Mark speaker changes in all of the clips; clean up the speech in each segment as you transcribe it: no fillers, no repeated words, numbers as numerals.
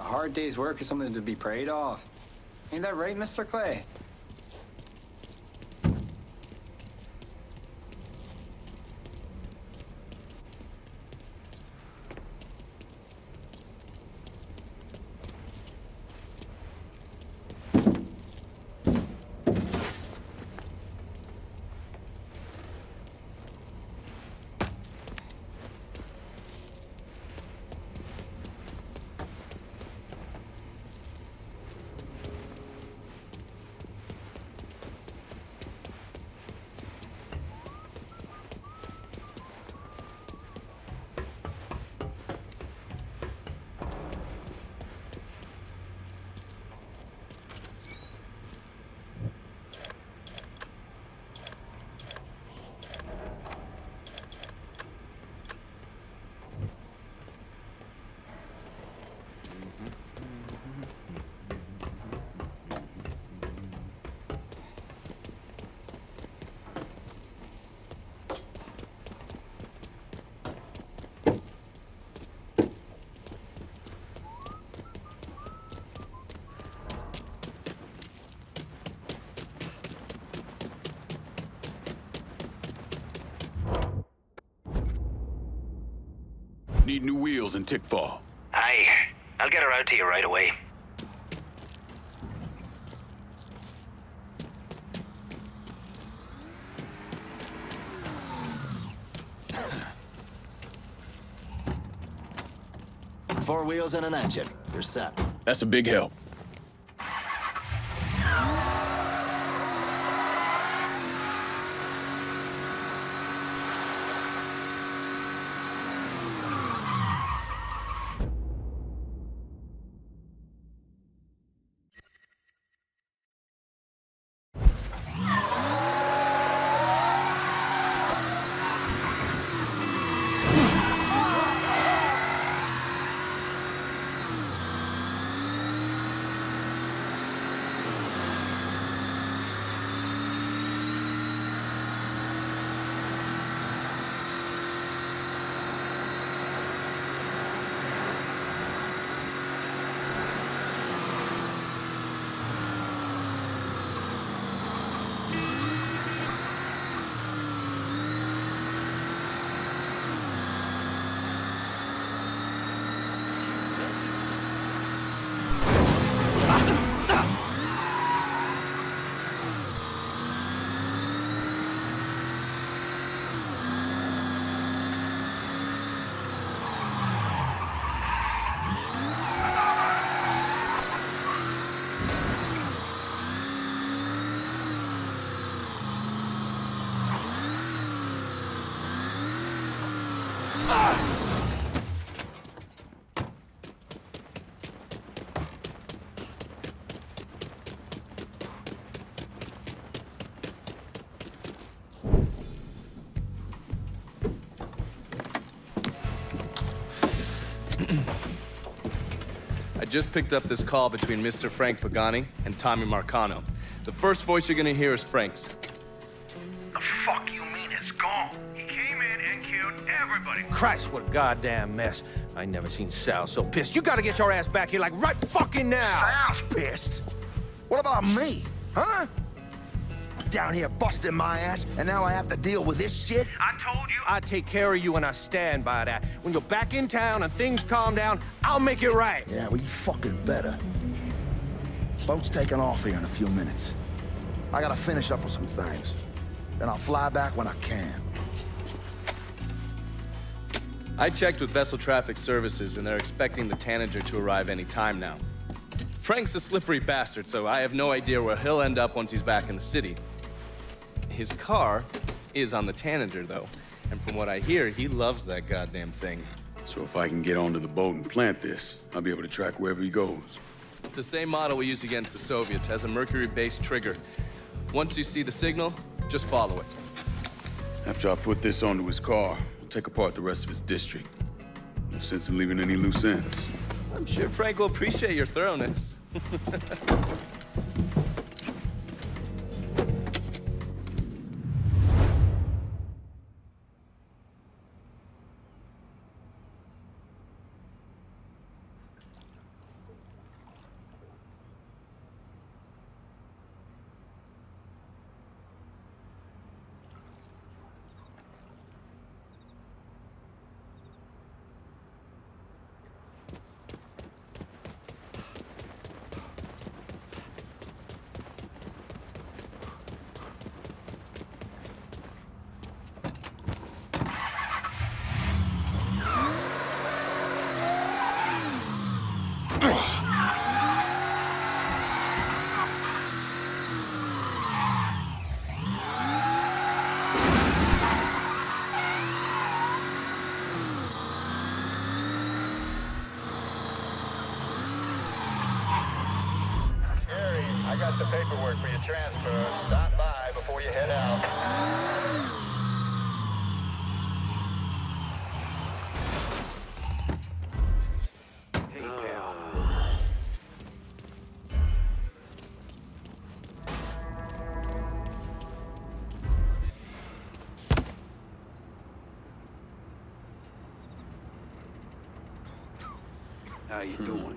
Speaker 1: hard day's work is something to be proud of. Ain't that right, Mr. Clay?
Speaker 2: Need new wheels in Tickfall.
Speaker 3: Aye. I'll get her out to you right away.
Speaker 4: Four wheels and an engine. You're set.
Speaker 2: That's a big help.
Speaker 5: I just picked up this call between Mr. Frank Pagani and Tommy Marcano. The first voice you're gonna hear is Frank's.
Speaker 6: The fuck you mean it's gone? He came in and killed everybody.
Speaker 7: Christ, what a goddamn mess. I ain't never seen Sal so pissed. You gotta get your ass back here like right fucking now.
Speaker 6: Sal's pissed. What about me? Huh? Down here busting my ass, and now I have to deal with this shit? I told you.
Speaker 7: I take care of you and I stand by that. When you're back in town and things calm down, I'll make it right.
Speaker 6: Yeah, well, you fucking better. Boat's taking off here in a few minutes. I gotta finish up with some things. Then I'll fly back when I can.
Speaker 5: I checked with Vessel Traffic Services, and they're expecting the Tanager to arrive any time now. Frank's a slippery bastard, so I have no idea where he'll end up once he's back in the city. His car is on the Tanager, though, and from what I hear, he loves that goddamn thing.
Speaker 2: So if I can get onto the boat and plant this, I'll be able to track wherever he goes.
Speaker 5: It's the same model we use against the Soviets, has a mercury-based trigger. Once you see the signal, just follow it.
Speaker 2: After I put this onto his car, I'll take apart the rest of his district. No sense in leaving any loose ends.
Speaker 5: I'm sure Frank will appreciate your thoroughness.
Speaker 8: the paperwork for your transfer. Stop by before you head out.
Speaker 6: Hey, pal. How you doing?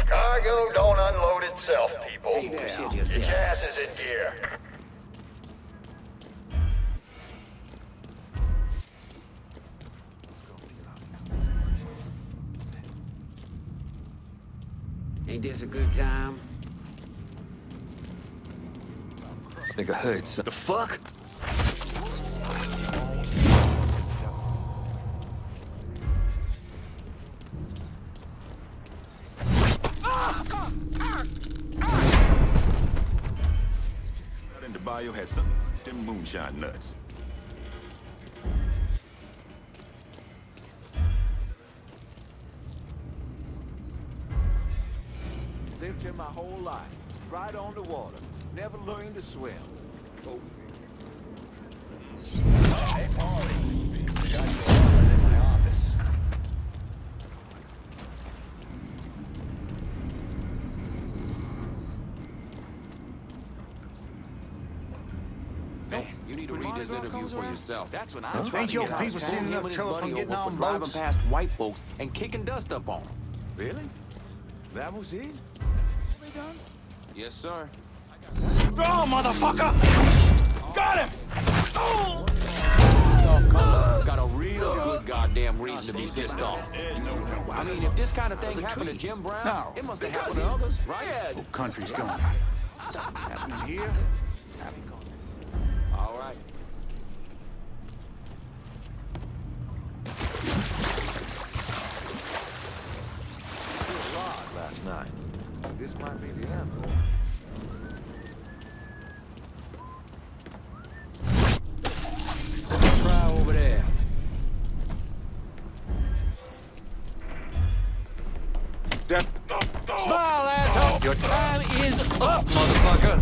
Speaker 8: Cargo don't unload itself, people.
Speaker 6: Hey, pal.
Speaker 8: Your gas is in gear.
Speaker 9: Ain't this a good time?
Speaker 4: Nigga hurts. The fuck?
Speaker 10: In the bio had something, them moonshine nuts.
Speaker 6: Lived here my whole life, right on the water. Never learned to swim. Go.
Speaker 8: Hey, Paulie. We got you orders in my office.
Speaker 4: Man, you need to read this interview for yourself.
Speaker 10: That's when I'm trying
Speaker 6: Ain't
Speaker 10: to
Speaker 6: your
Speaker 10: get out
Speaker 6: people
Speaker 10: of town.
Speaker 6: seen enough trouble from getting on
Speaker 4: driving
Speaker 6: boats?
Speaker 4: past white folks and kicking dust up on them.
Speaker 6: Really? That was it?
Speaker 4: Yes, sir.
Speaker 7: Oh, motherfucker! Got him!
Speaker 4: Got a real good goddamn reason to be pissed off. I mean, if this kind of thing happened to Jim Brown,
Speaker 6: No,
Speaker 4: it must have
Speaker 6: because
Speaker 4: happened to others, right?
Speaker 6: Oh, country's gone. Stop happening here.
Speaker 4: All right.
Speaker 6: Last night. This might be the end.
Speaker 9: Try over there. Smile, asshole! Your time is up, motherfucker!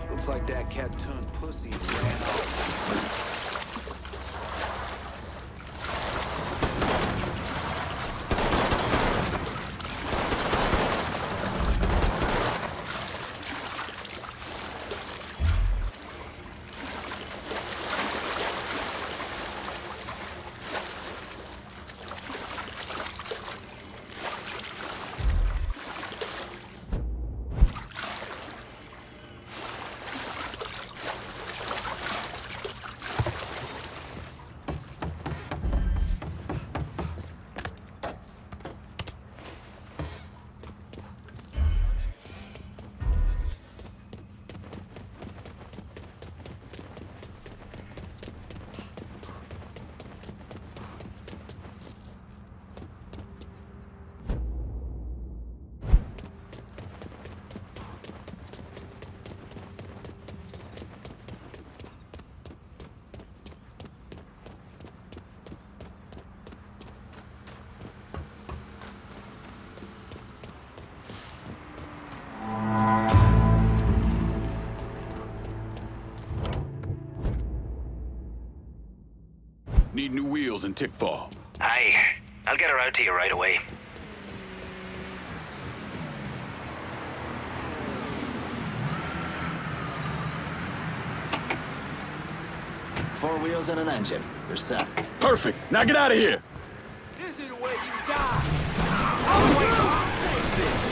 Speaker 6: Looks like that cat turned pussy and ran off.
Speaker 2: need new wheels and tick fall.
Speaker 3: Aye. I'll get her out to you right away.
Speaker 11: Four wheels and an engine. You're set.
Speaker 2: Perfect. Now get out of here.
Speaker 4: This is where you die. Oh, wait. Take this.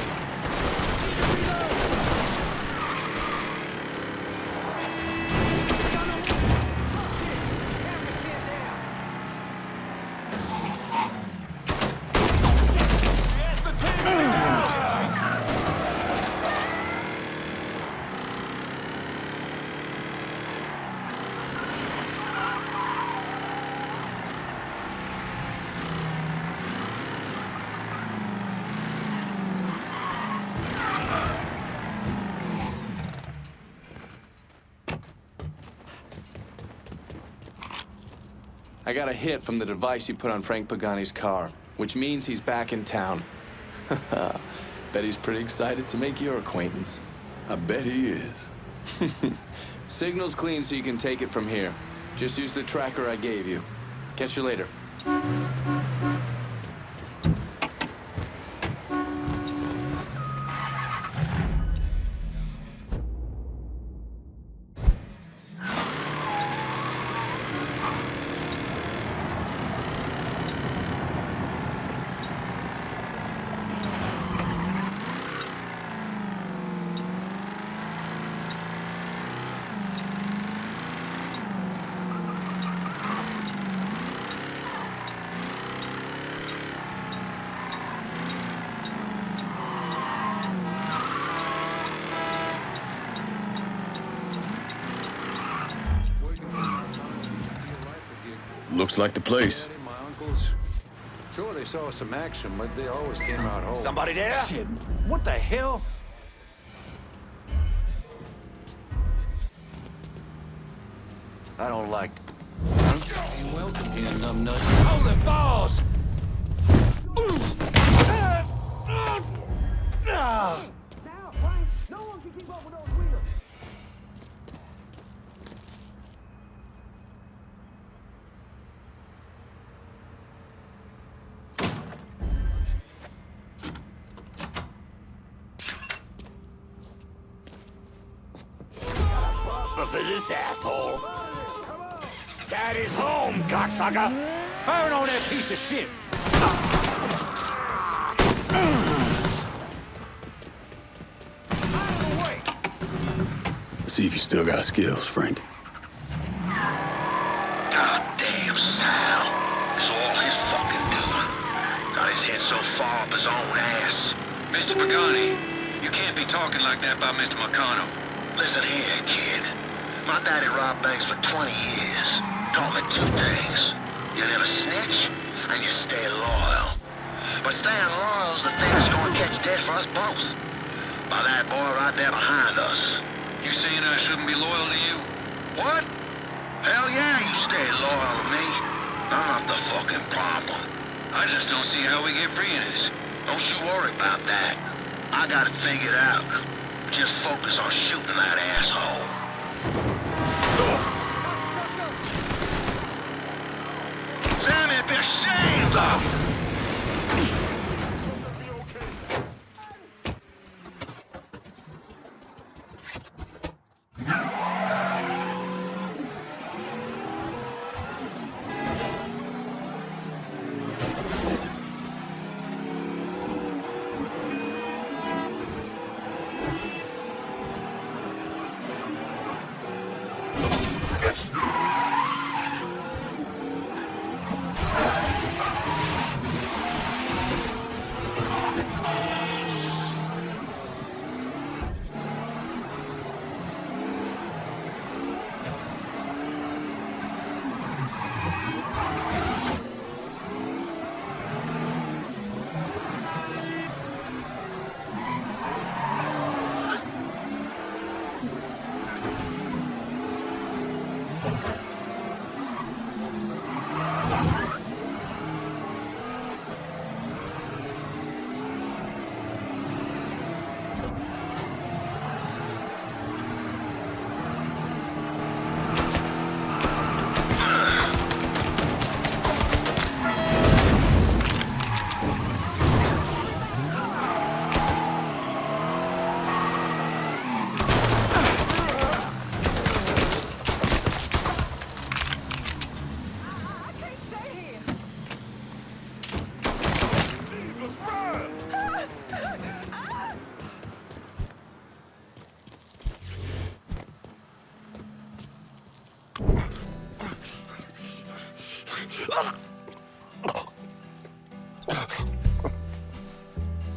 Speaker 5: I got a hit from the device you put on Frank Pagani's car, which means he's back in town. Bet he's pretty excited to make your acquaintance.
Speaker 2: I bet he is.
Speaker 5: Signal's clean so you can take it from here. Just use the tracker I gave you. Catch you later.
Speaker 2: Looks like the place.
Speaker 9: My uncles, sure they saw some action, but they always came out whole.
Speaker 4: Somebody there? Shit. What the hell? I don't like...
Speaker 9: Ain't welcome here, numbnut.
Speaker 4: Holy balls!
Speaker 10: For this asshole. Daddy's home, cocksucker.
Speaker 4: Firing on that piece of shit!
Speaker 2: Let's see if you still got skills, Frank.
Speaker 12: Goddamn Sal. It's all his fucking doing. Got his head so far up his own ass.
Speaker 13: Mr. Pagani, you can't be talking like that about Mr. Marcano.
Speaker 12: Listen here, kid. My daddy robbed banks for 20 years. Taught me two things. You never snitch, and you stay loyal. But staying loyal is the thing that's gonna catch dead for us both. By that boy right there behind us.
Speaker 13: You saying I shouldn't be loyal to you?
Speaker 12: What? Hell yeah, you stay loyal to me. I'm not the fucking problem.
Speaker 13: I just don't see how we get free of this.
Speaker 12: Don't you worry about that. I got it figured out. Just focus on shooting that asshole. Sammy, be ashamed of you!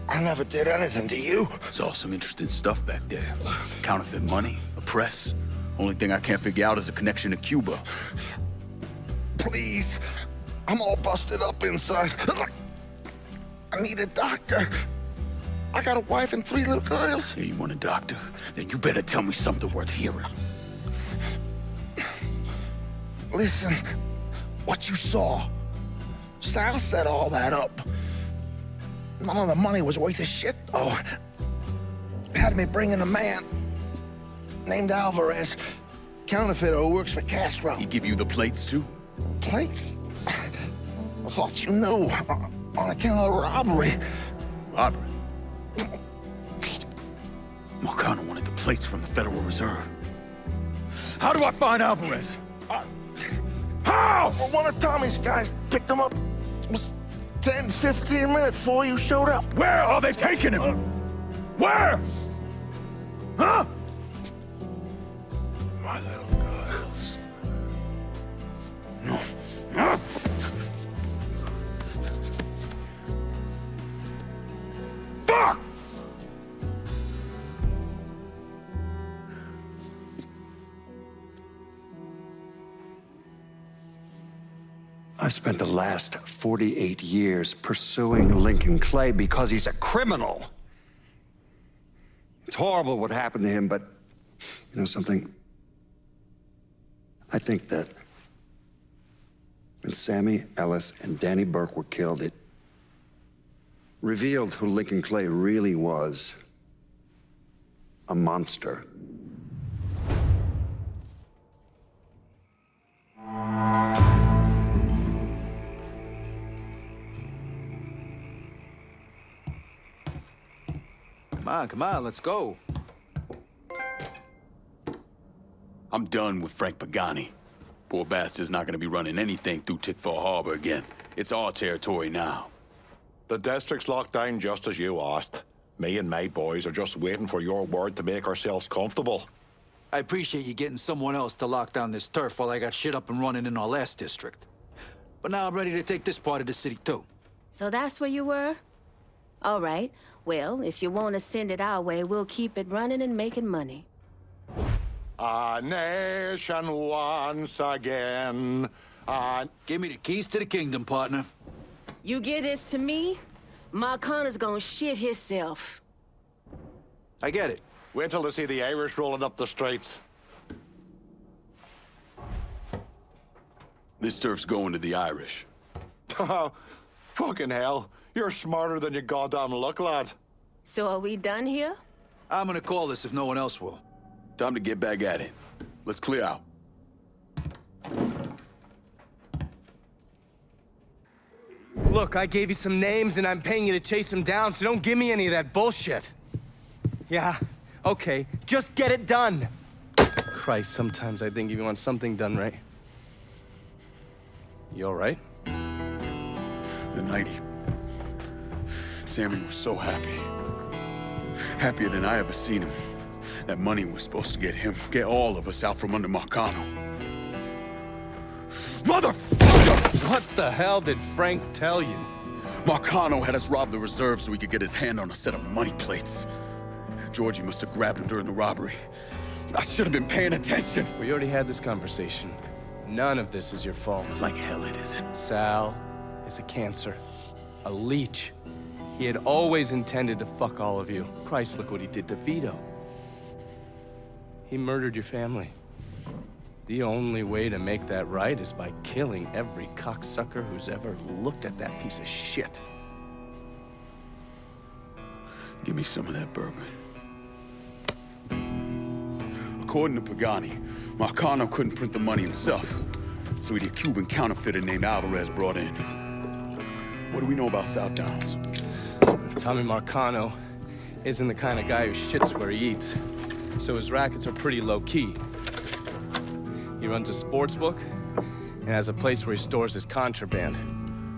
Speaker 6: I never did anything to you.
Speaker 2: Saw some interesting stuff back there. Counterfeit money, a press. Only thing I can't figure out is a connection to Cuba.
Speaker 6: Please. I'm all busted up inside. I need a doctor. I got a wife and 3 little girls.
Speaker 2: Yeah, you want a doctor? Then you better tell me something worth hearing.
Speaker 6: Listen, what you saw. Sal set all that up. None of the money was worth a shit, though. Had me bring in a man named Alvarez, counterfeiter who works for Castro.
Speaker 2: He give you the plates, too?
Speaker 6: Plates? I thought you knew. On account of the robbery.
Speaker 2: Robbery? Marcano wanted the plates from the Federal Reserve. How do I find Alvarez? How?
Speaker 6: Well, one of Tommy's guys picked him up. It was 10, 15 minutes before you showed up.
Speaker 2: Where are they taking him? Where? Huh?
Speaker 6: My little girls.
Speaker 2: No. Huh? Fuck!
Speaker 14: I've spent the last 48 years pursuing Lincoln Clay because he's a criminal. It's horrible what happened to him, but you know something? I think that when Sammy Ellis and Danny Burke were killed, it revealed who Lincoln Clay really was. A monster.
Speaker 4: Come on, let's go.
Speaker 2: I'm done with Frank Pagani. Poor bastard's not gonna be running anything through Tickfall Harbor again. It's our territory now.
Speaker 10: The district's locked down just as you asked. Me and my boys are just waiting for your word to make ourselves comfortable.
Speaker 15: I appreciate you getting someone else to lock down this turf while I got shit up and running in our last district. But now I'm ready to take this part of the city, too.
Speaker 16: So that's where you were? All right. Well, if you want to send it our way, we'll keep it running and making money.
Speaker 10: A nation once again.
Speaker 15: Give me the keys to the kingdom, partner.
Speaker 16: You give this to me, Marcano's gonna shit himself.
Speaker 15: I get it.
Speaker 10: Wait till they see the Irish rolling up the streets.
Speaker 2: This turf's going to the Irish.
Speaker 10: Fucking hell. You're smarter than you goddamn look, lad.
Speaker 16: So are we done here?
Speaker 15: I'm gonna call this if no one else will.
Speaker 2: Time to get back at it. Let's clear out.
Speaker 5: Look, I gave you some names and I'm paying you to chase them down, so don't give me any of that bullshit. Yeah, okay, just get it done. Christ, sometimes I think if you want something done right. You all right?
Speaker 2: The night Sammy was so happy. Happier than I ever seen him. That money was supposed to get him, get all of us out from under Marcano. Motherfucker!
Speaker 5: What the hell did Frank tell you?
Speaker 2: Marcano had us rob the reserve so he could get his hand on a set of money plates. Georgie must have grabbed him during the robbery. I should have been paying attention.
Speaker 5: We already had this conversation. None of this is your fault.
Speaker 2: It's like hell it isn't.
Speaker 5: Sal is a cancer. A leech. He had always intended to fuck all of you. Christ, look what he did to Vito. He murdered your family. The only way to make that right is by killing every cocksucker who's ever looked at that piece of shit.
Speaker 2: Give me some of that bourbon. According to Pagani, Marcano couldn't print the money himself, so he had a Cuban counterfeiter named Alvarez brought in. What do we know about South Downs?
Speaker 5: Tommy Marcano isn't the kind of guy who shits where he eats, so his rackets are pretty low-key. He runs a sports book and has a place where he stores his contraband.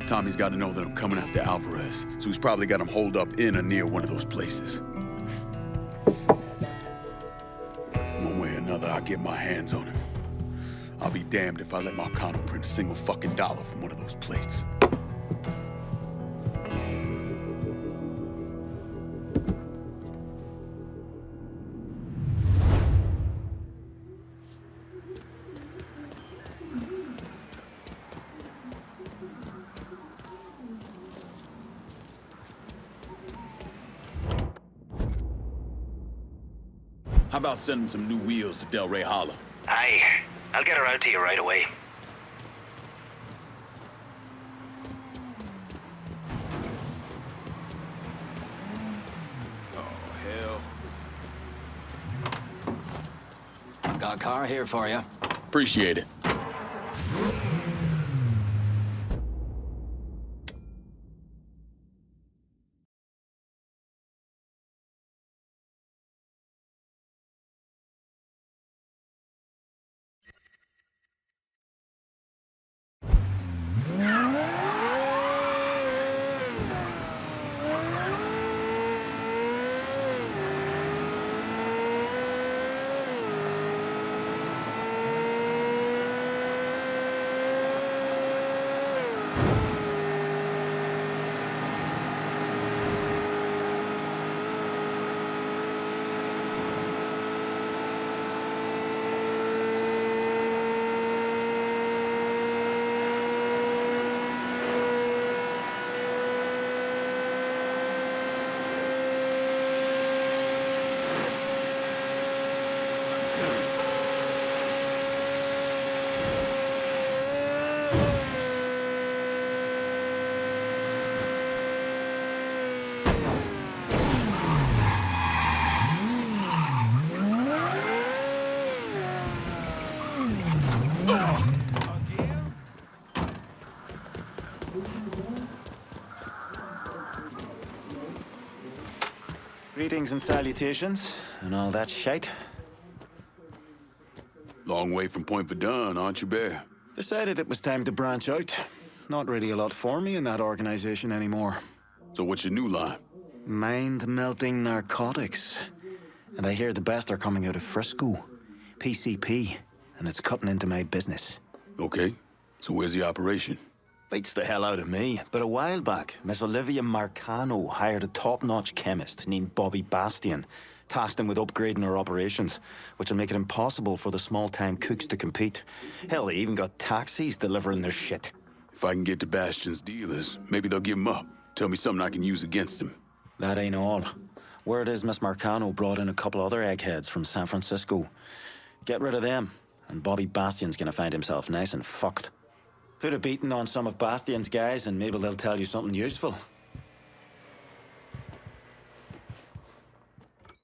Speaker 2: Tommy's got to know that I'm coming after Alvarez, so he's probably got him holed up in or near one of those places. One way or another, I'll get my hands on him. I'll be damned if I let Marcano print a single fucking dollar from one of those plates.
Speaker 17: How about sending some new wheels to Del Rey Hollow?
Speaker 3: Aye. I'll get her out to you right away.
Speaker 11: Oh, hell. Got a car here for you.
Speaker 17: Appreciate it.
Speaker 11: Greetings and salutations, and all that shite.
Speaker 2: Long way from Point Verdun, aren't you, Bear?
Speaker 11: Decided it was time to branch out. Not really a lot for me in that organization anymore.
Speaker 2: So what's your new line?
Speaker 11: Mind-melting narcotics. And I hear the best are coming out of Frisco. PCP. And it's cutting into my business.
Speaker 2: Okay. So where's the operation?
Speaker 11: Beats the hell out of me. But a while back, Miss Olivia Marcano hired a top-notch chemist named Bobby Bastian, tasked him with upgrading our operations, which will make it impossible for the small-time cooks to compete. Hell, they even got taxis delivering their shit.
Speaker 2: If I can get to Bastion's dealers, maybe they'll give him up. Tell me something I can use against him.
Speaker 11: That ain't all. Word is Miss Marcano brought in a couple other eggheads from San Francisco. Get rid of them, and Bobby Bastian's gonna find himself nice and fucked. Put a beating on some of Bastian's guys, and maybe they'll tell you something useful.